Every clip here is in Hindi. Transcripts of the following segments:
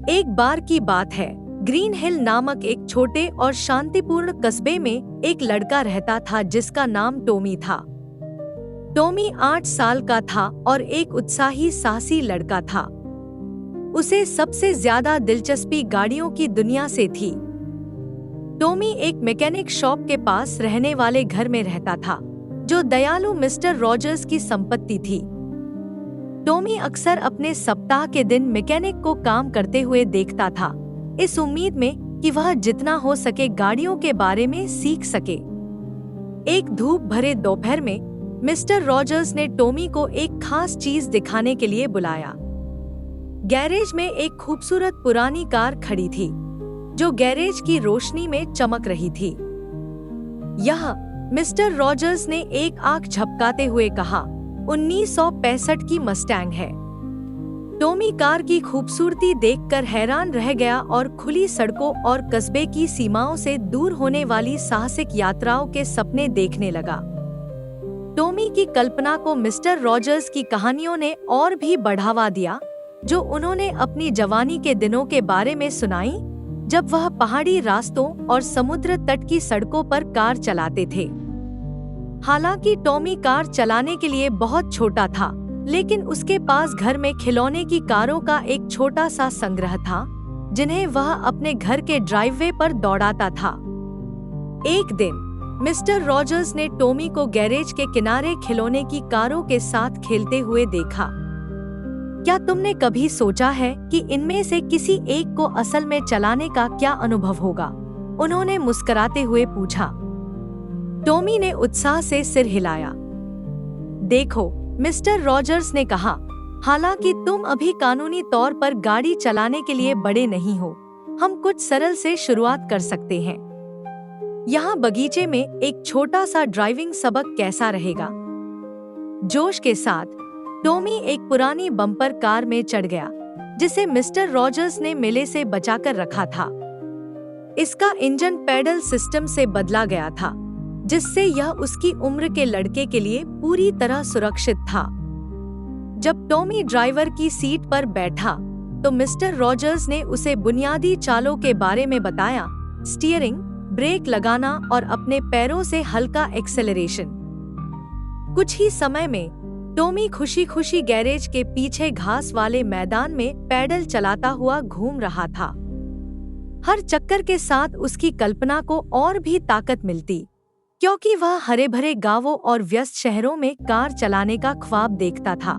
एक बार की बात है, ग्रीन हिल नामक एक छोटे और शांतिपूर्ण कस्बे में एक लड़का रहता था जिसका नाम टॉमी था। टॉमी 8 साल का था और एक उत्साही साहसी लड़का था। उसे सबसे ज्यादा दिलचस्पी गाड़ियों की दुनिया से थी। टॉमी एक मैकेनिक शॉप के पास रहने वाले घर में रहता था, जो दयालु मिस्टर रॉजर्स की संपत्ति थी। टॉमी अक्सर अपने सप्ताह के दिन मैकेनिक को काम करते हुए देखता था, इस उम्मीद में कि वह जितना हो सके गाड़ियों के बारे में सीख सके। एक धूप भरे दोपहर में मिस्टर रॉजर्स ने टॉमी को एक खास चीज दिखाने के लिए बुलाया। गैरेज में एक खूबसूरत पुरानी कार खड़ी थी, जो गैरेज की रोशनी में चमक रही थी। यह मिस्टर रॉजर्स ने एक आंख झपकाते हुए कहा, 1965 की मस्टैंग है। टॉमी कार की खूबसूरती देखकर हैरान रह गया और खुली सड़कों और कस्बे की सीमाओं से दूर होने वाली साहसिक यात्राओं के सपने देखने लगा। टॉमी की कल्पना को मिस्टर रॉजर्स की कहानियों ने और भी बढ़ावा दिया, जो उन्होंने अपनी जवानी के दिनों के बारे में सुनाई, जब वह पहाड़ी रास्तों और समुद्र तट की सड़कों पर कार चलाते थे। हालांकि टॉमी कार चलाने के लिए बहुत छोटा था, लेकिन उसके पास घर में खिलौने की कारों का एक छोटा सा संग्रह था, जिन्हें वह अपने घर के ड्राइववे पर दौड़ाता था। एक दिन मिस्टर रॉजर्स ने टॉमी को गैरेज के किनारे खिलौने की कारों के साथ खेलते हुए देखा। क्या तुमने कभी सोचा है कि इनमें से किसी एक को असल में चलाने का क्या अनुभव होगा? उन्होंने मुस्कुराते हुए पूछा। टॉमी ने उत्साह से सिर हिलाया। देखो, मिस्टर रॉजर्स ने कहा, हालांकि तुम अभी कानूनी तौर पर गाड़ी चलाने के लिए बड़े नहीं हो, हम कुछ सरल से शुरुआत कर सकते हैं। यहाँ बगीचे में एक छोटा सा ड्राइविंग सबक कैसा रहेगा? जोश के साथ टॉमी एक पुरानी बम्पर कार में चढ़ गया, जिसे मिस्टर रॉजर्स ने मेले से बचाकर रखा था। इसका इंजन पैडल सिस्टम से बदला गया था, जिससे यह उसकी उम्र के लड़के के लिए पूरी तरह सुरक्षित था। जब टॉमी ड्राइवर की सीट पर बैठा, तो मिस्टर रॉजर्स ने उसे बुनियादी चालों के बारे में बताया, स्टीयरिंग, ब्रेक लगाना और अपने पैरों से हल्का एक्सेलरेशन। कुछ ही समय में टॉमी खुशी खुशी गैरेज के पीछे घास वाले मैदान में पैडल चलाता हुआ घूम रहा था। हर चक्कर के साथ उसकी कल्पना को और भी ताकत मिलती, क्योंकि वह हरे भरे गांवों और व्यस्त शहरों में कार चलाने का ख्वाब देखता था।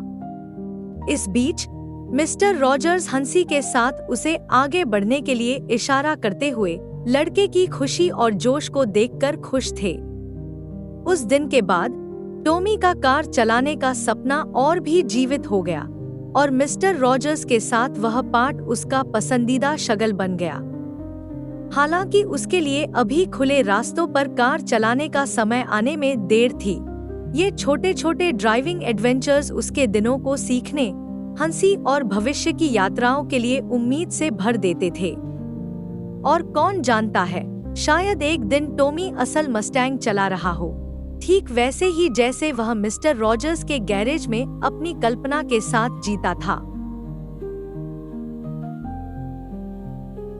इस बीच मिस्टर रॉजर्स हंसी के साथ उसे आगे बढ़ने के लिए इशारा करते हुए लड़के की खुशी और जोश को देखकर खुश थे। उस दिन के बाद टॉमी का कार चलाने का सपना और भी जीवित हो गया और मिस्टर रॉजर्स के साथ वह पार्ट उसका पसंदीदा शगल बन गया। हालांकि उसके लिए अभी खुले रास्तों पर कार चलाने का समय आने में देर थी। ये छोटे छोटे ड्राइविंग एडवेंचर्स उसके दिनों को सीखने, हंसी और भविष्य की यात्राओं के लिए उम्मीद से भर देते थे। और कौन जानता है, शायद एक दिन टॉमी असल मस्टैंग चला रहा हो, ठीक वैसे ही जैसे वह मिस्टर रॉजर्स के गैरेज में अपनी कल्पना के साथ जीता था।